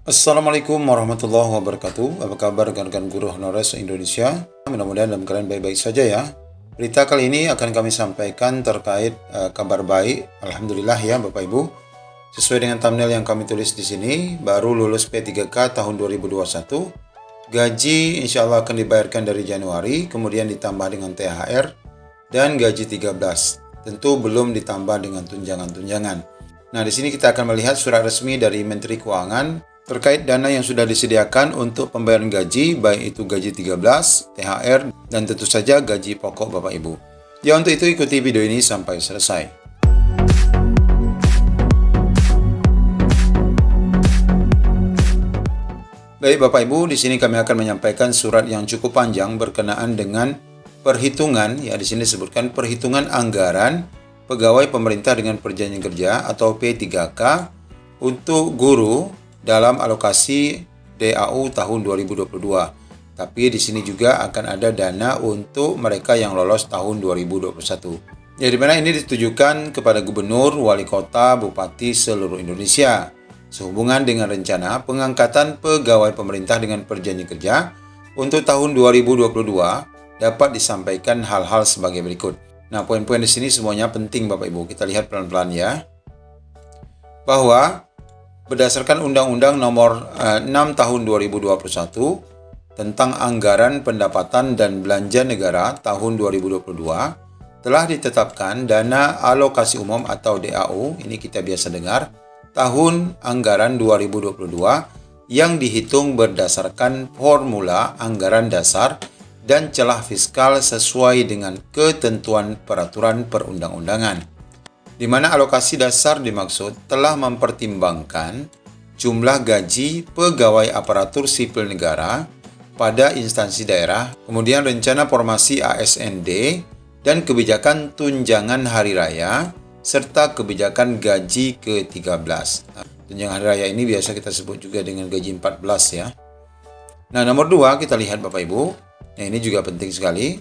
Assalamualaikum warahmatullahi wabarakatuh. Apa kabar rekan-rekan guru honorer se-Indonesia? Mudah-mudahan dalam keadaan baik-baik saja ya. Berita kali ini akan kami sampaikan terkait kabar baik. Alhamdulillah ya Bapak Ibu. Sesuai dengan thumbnail yang kami tulis di sini, baru lulus P3K tahun 2021. Gaji insya Allah akan dibayarkan dari Januari, kemudian ditambah dengan THR dan gaji 13. Tentu belum ditambah dengan tunjangan-tunjangan. Nah, di sini kita akan melihat surat resmi dari Menteri Keuangan terkait dana yang sudah disediakan untuk pembayaran gaji, baik itu gaji 13, THR, dan tentu saja gaji pokok Bapak Ibu. Ya, untuk itu ikuti video ini sampai selesai. Baik Bapak Ibu, di sini kami akan menyampaikan surat yang cukup panjang berkenaan dengan perhitungan, ya di sini disebutkan perhitungan anggaran pegawai pemerintah dengan perjanjian kerja atau P3K untuk guru dalam alokasi DAU tahun 2022. Tapi di sini juga akan ada dana untuk mereka yang lolos tahun 2021. Ya, di mana ini ditujukan kepada gubernur, wali kota, bupati seluruh Indonesia sehubungan dengan rencana pengangkatan pegawai pemerintah dengan perjanjian kerja untuk tahun 2022 dapat disampaikan hal-hal sebagai berikut. Nah, poin-poin di sini semuanya penting Bapak Ibu. Kita lihat pelan-pelan ya. Bahwa berdasarkan Undang-Undang Nomor 6 Tahun 2021 tentang Anggaran Pendapatan dan Belanja Negara tahun 2022 telah ditetapkan dana alokasi umum atau DAU, ini kita biasa dengar, tahun anggaran 2022 yang dihitung berdasarkan formula anggaran dasar dan celah fiskal sesuai dengan ketentuan peraturan perundang-undangan, di mana alokasi dasar dimaksud telah mempertimbangkan jumlah gaji pegawai aparatur sipil negara pada instansi daerah, kemudian rencana formasi ASND dan kebijakan tunjangan hari raya, serta kebijakan gaji ke-13. Nah, tunjangan hari raya ini biasa kita sebut juga dengan gaji 14 ya. Nah, nomor 2 kita lihat Bapak Ibu. Nah, ini juga penting sekali.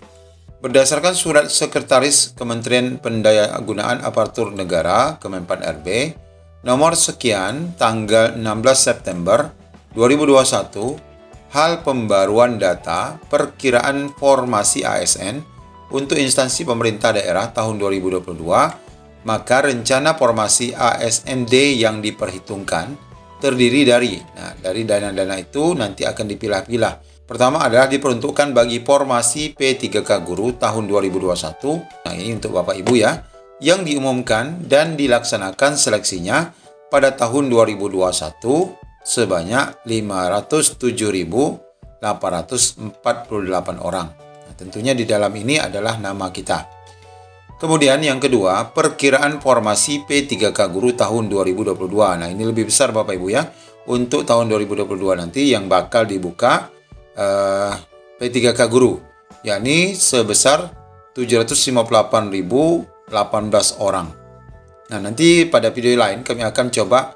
Berdasarkan surat Sekretaris Kementerian Pendayagunaan Aparatur Negara Kemenpan RB nomor sekian tanggal 16 September 2021, hal pembaruan data perkiraan formasi ASN untuk instansi pemerintah daerah tahun 2022, maka rencana formasi ASND yang diperhitungkan terdiri dari dana-dana itu nanti akan dipilah-pilah. Pertama adalah diperuntukkan bagi formasi P3K Guru tahun 2021. Nah, ini untuk Bapak Ibu ya, yang diumumkan dan dilaksanakan seleksinya pada tahun 2021 sebanyak 507.848 orang. Nah, tentunya di dalam ini adalah nama kita. Kemudian yang kedua, perkiraan formasi P3K Guru tahun 2022. Nah, ini lebih besar Bapak Ibu ya. Untuk tahun 2022 nanti yang bakal dibuka P3K Guru, yakni sebesar 758.018 orang. Nah, nanti pada video lain kami akan coba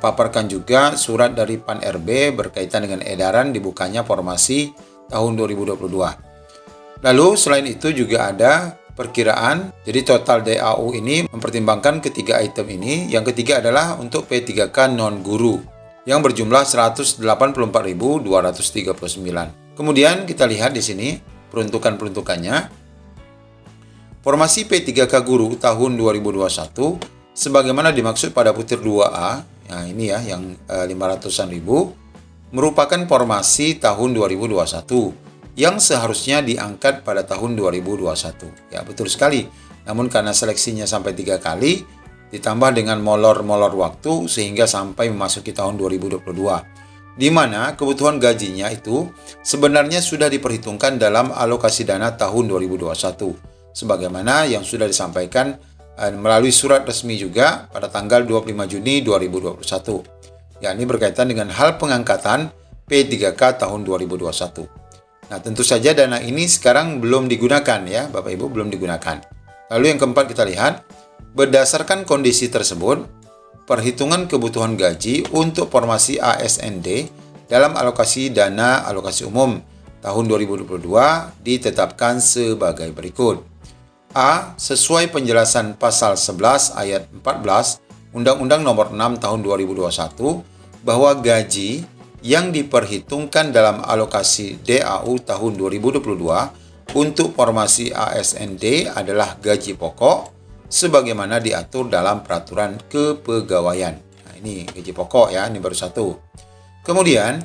paparkan juga surat dari Pan RB berkaitan dengan edaran dibukanya formasi tahun 2022. Lalu selain itu juga ada perkiraan, jadi total DAU ini mempertimbangkan ketiga item ini. Yang ketiga adalah untuk P3K non-guru yang berjumlah 184.239. Kemudian kita lihat di sini peruntukannya. Formasi P3K Guru tahun 2021 sebagaimana dimaksud pada butir 2A, nah ini ya yang 500-an ribu, merupakan formasi tahun 2021 yang seharusnya diangkat pada tahun 2021. Ya, betul sekali. Namun karena seleksinya sampai 3 kali, ditambah dengan molor-molor waktu sehingga sampai memasuki tahun 2022, di mana kebutuhan gajinya itu sebenarnya sudah diperhitungkan dalam alokasi dana tahun 2021 sebagaimana yang sudah disampaikan melalui surat resmi juga pada tanggal 25 Juni 2021, yakni berkaitan dengan hal pengangkatan P3K tahun 2021. Nah, tentu saja dana ini sekarang belum digunakan ya Bapak Ibu, belum digunakan. Lalu yang keempat kita lihat, berdasarkan kondisi tersebut, perhitungan kebutuhan gaji untuk formasi ASND dalam alokasi dana alokasi umum tahun 2022 ditetapkan sebagai berikut. A. Sesuai penjelasan pasal 11 ayat 14 Undang-Undang Nomor 6 Tahun 2021 bahwa gaji yang diperhitungkan dalam alokasi DAU tahun 2022 untuk formasi ASND adalah gaji pokok sebagaimana diatur dalam peraturan kepegawaian. Nah, ini gaji pokok ya, ini baru satu. Kemudian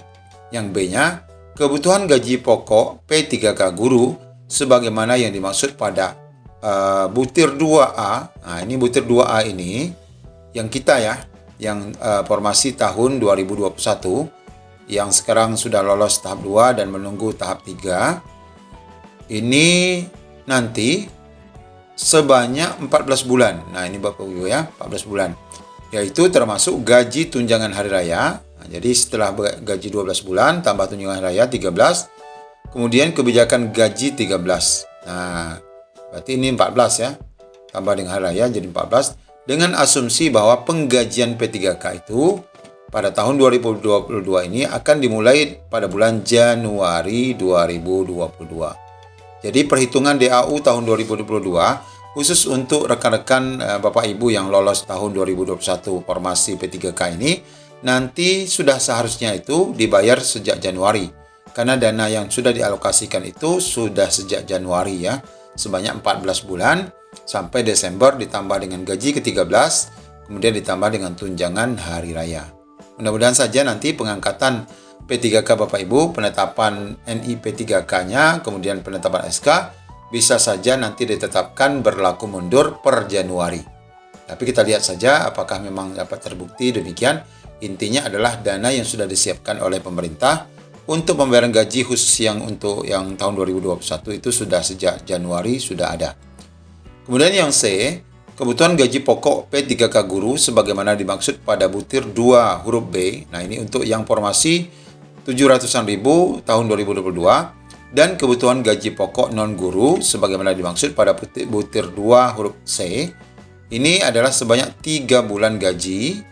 yang B-nya, kebutuhan gaji pokok P3K guru sebagaimana yang dimaksud pada butir 2A. Nah, ini butir 2A ini yang kita ya, yang formasi tahun 2021 yang sekarang sudah lolos tahap 2 dan menunggu tahap 3. Ini nanti sebanyak 14 bulan. Nah, ini Bapak Ibu ya, 14 bulan. Yaitu termasuk gaji tunjangan hari raya. Nah, jadi setelah gaji 12 bulan tambah tunjangan hari raya 13. Kemudian kebijakan gaji 13. Nah, berarti ini 14 ya. Tambah dengan hari raya jadi 14. Dengan asumsi bahwa penggajian P3K itu pada tahun 2022 ini akan dimulai pada bulan Januari 2022. Jadi perhitungan DAU tahun 2022 khusus untuk rekan-rekan Bapak Ibu yang lolos tahun 2021 formasi P3K ini nanti sudah seharusnya itu dibayar sejak Januari. Karena dana yang sudah dialokasikan itu sudah sejak Januari ya, sebanyak 14 bulan sampai Desember ditambah dengan gaji ke-13, kemudian ditambah dengan tunjangan hari raya. Mudah-mudahan saja nanti pengangkatan P3K Bapak Ibu, penetapan NI P3K-nya, kemudian penetapan SK, bisa saja nanti ditetapkan berlaku mundur per Januari. Tapi kita lihat saja apakah memang dapat terbukti demikian. Intinya adalah dana yang sudah disiapkan oleh pemerintah untuk pembayaran gaji khusus yang untuk yang tahun 2021 itu sudah sejak Januari sudah ada. Kemudian yang C, kebutuhan gaji pokok P3K guru sebagaimana dimaksud pada butir 2 huruf B. Nah, ini untuk yang formasi 700-an ribu tahun 2022 dan kebutuhan gaji pokok non guru sebagaimana dimaksud pada butir 2 huruf C. Ini adalah sebanyak 3 bulan gaji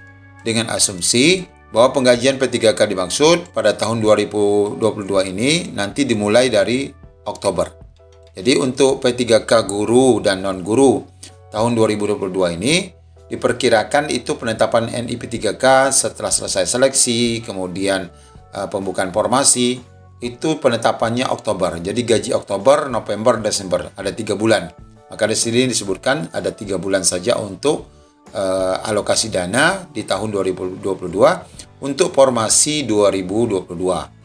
dengan asumsi bahwa penggajian P3K dimaksud pada tahun 2022 ini nanti dimulai dari Oktober. Jadi untuk P3K guru dan non guru tahun 2022 ini diperkirakan itu penetapan NI P3K setelah selesai seleksi, kemudian pembukaan formasi, itu penetapannya Oktober. Jadi gaji Oktober, November, Desember, ada 3 bulan. Maka di sini disebutkan ada 3 bulan saja untuk alokasi dana di tahun 2022 untuk formasi 2022.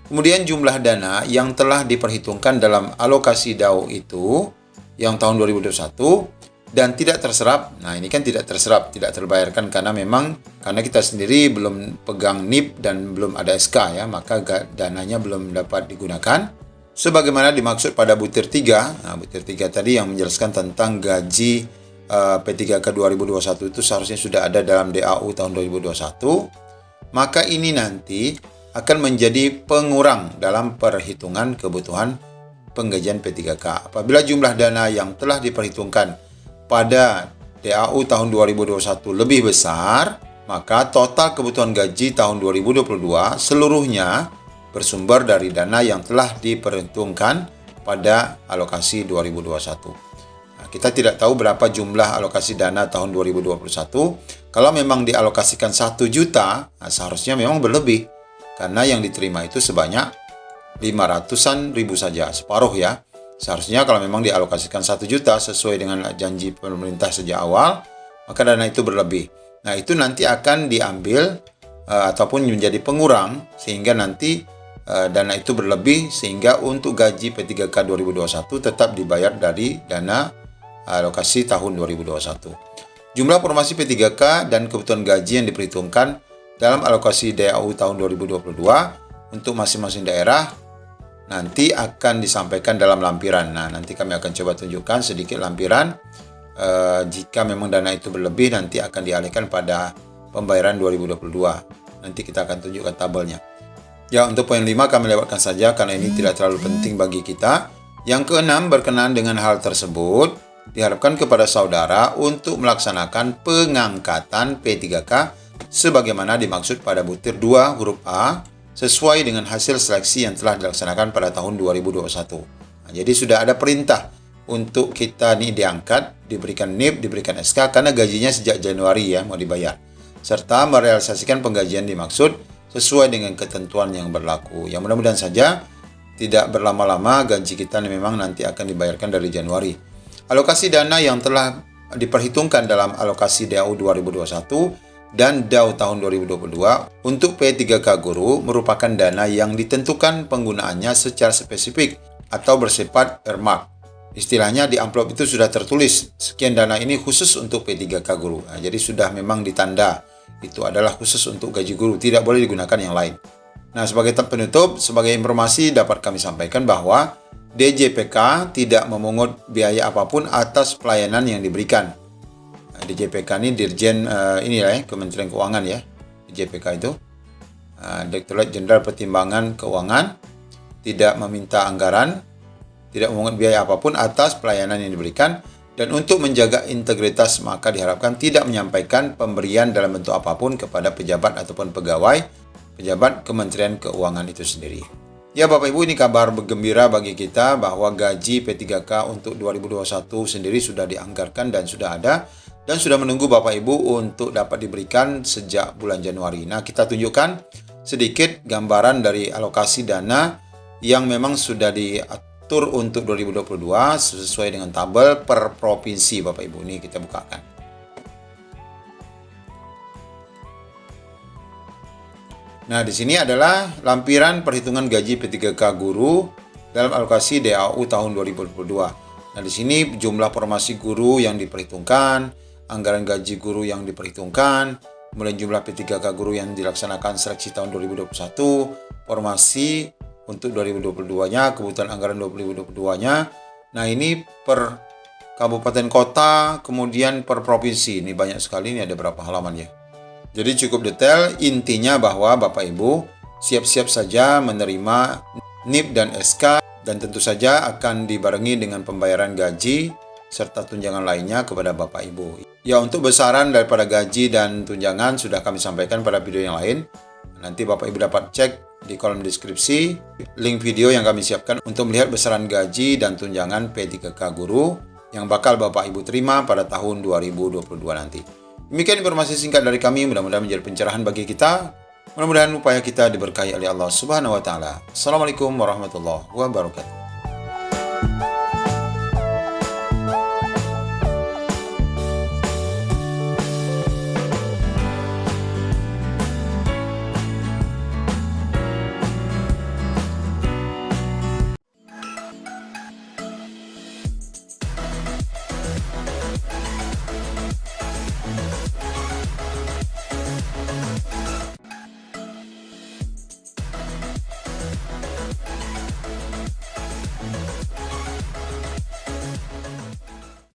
Kemudian jumlah dana yang telah diperhitungkan dalam alokasi DAU itu yang tahun 2021 dan tidak terserap. Nah, ini kan tidak terserap, tidak terbayarkan karena kita sendiri belum pegang NIP dan belum ada SK ya, maka dananya belum dapat digunakan. Sebagaimana dimaksud pada butir 3. Nah, butir 3 tadi yang menjelaskan tentang gaji P3K 2021 itu seharusnya sudah ada dalam DAU tahun 2021. Maka ini nanti akan menjadi pengurang dalam perhitungan kebutuhan penggajian P3K. Apabila jumlah dana yang telah diperhitungkan pada DAU tahun 2021 lebih besar, maka total kebutuhan gaji tahun 2022 seluruhnya bersumber dari dana yang telah diperhitungkan pada alokasi 2021. Nah, kita tidak tahu berapa jumlah alokasi dana tahun 2021. Kalau memang dialokasikan 1 juta, nah seharusnya memang berlebih. Karena yang diterima itu sebanyak 500-an ribu saja, separuh ya. Seharusnya kalau memang dialokasikan 1 juta sesuai dengan janji pemerintah sejak awal, maka dana itu berlebih. Nah, itu nanti akan diambil ataupun menjadi pengurang sehingga nanti dana itu berlebih sehingga untuk gaji P3K 2021 tetap dibayar dari dana alokasi tahun 2021. Jumlah formasi P3K dan kebutuhan gaji yang diperhitungkan dalam alokasi DAU tahun 2022 untuk masing-masing daerah nanti akan disampaikan dalam lampiran. Nah, nanti kami akan coba tunjukkan sedikit lampiran. Jika memang dana itu berlebih, nanti akan dialihkan pada pembayaran 2022. Nanti kita akan tunjukkan tabelnya. Ya, untuk poin 5 kami lewatkan saja karena ini tidak terlalu penting bagi kita. Yang keenam, berkenaan dengan hal tersebut, diharapkan kepada saudara untuk melaksanakan pengangkatan P3K sebagaimana dimaksud pada butir 2 huruf A sesuai dengan hasil seleksi yang telah dilaksanakan pada tahun 2021. Nah, jadi sudah ada perintah untuk kita ini diangkat, diberikan NIP, diberikan SK karena gajinya sejak Januari ya mau dibayar. serta merealisasikan penggajian dimaksud sesuai dengan ketentuan yang berlaku. Yang mudah-mudahan saja tidak berlama-lama gaji kita memang nanti akan dibayarkan dari Januari. Alokasi dana yang telah diperhitungkan dalam alokasi DAU 2021 dan DAU tahun 2022 untuk P3K Guru merupakan dana yang ditentukan penggunaannya secara spesifik atau bersifat earmark. Istilahnya di amplop itu sudah tertulis, sekian dana ini khusus untuk P3K Guru. Nah, jadi sudah memang ditanda, itu adalah khusus untuk gaji guru, tidak boleh digunakan yang lain. Nah, sebagai penutup, sebagai informasi dapat kami sampaikan bahwa DJPK tidak memungut biaya apapun atas pelayanan yang diberikan. Nah, DJPK ini Dirjen Kementerian Keuangan ya. DJPK itu Direktorat Jenderal Pertimbangan Keuangan, tidak meminta anggaran, tidak memungut biaya apapun atas pelayanan yang diberikan, dan untuk menjaga integritas maka diharapkan tidak menyampaikan pemberian dalam bentuk apapun kepada pejabat ataupun pejabat Kementerian Keuangan itu sendiri. Ya Bapak Ibu, ini kabar bergembira bagi kita bahwa gaji P3K untuk 2021 sendiri sudah dianggarkan dan sudah ada dan sudah menunggu Bapak Ibu untuk dapat diberikan sejak bulan Januari. Nah, kita tunjukkan sedikit gambaran dari alokasi dana yang memang sudah diatur untuk 2022 sesuai dengan tabel per provinsi Bapak Ibu. Ini kita bukakan. Nah, di sini adalah lampiran perhitungan gaji P3K Guru dalam alokasi DAU tahun 2022. Nah, di sini jumlah formasi guru yang diperhitungkan, anggaran gaji guru yang diperhitungkan, kemudian jumlah P3K Guru yang dilaksanakan seleksi tahun 2021, formasi untuk 2022-nya, kebutuhan anggaran 2022-nya. Nah, ini per kabupaten kota, kemudian per provinsi. Ini banyak sekali, ini ada berapa halaman ya. Jadi cukup detail, intinya bahwa Bapak Ibu siap-siap saja menerima NIP dan SK dan tentu saja akan dibarengi dengan pembayaran gaji serta tunjangan lainnya kepada Bapak Ibu. Ya, untuk besaran daripada gaji dan tunjangan sudah kami sampaikan pada video yang lain. Nanti Bapak Ibu dapat cek di kolom deskripsi link video yang kami siapkan untuk melihat besaran gaji dan tunjangan P3K Guru yang bakal Bapak Ibu terima pada tahun 2022 nanti. Demikian informasi singkat dari kami, mudah-mudahan menjadi pencerahan bagi kita. Mudah-mudahan upaya kita diberkahi oleh Allah Subhanahu wa taala. Assalamualaikum warahmatullahi wabarakatuh.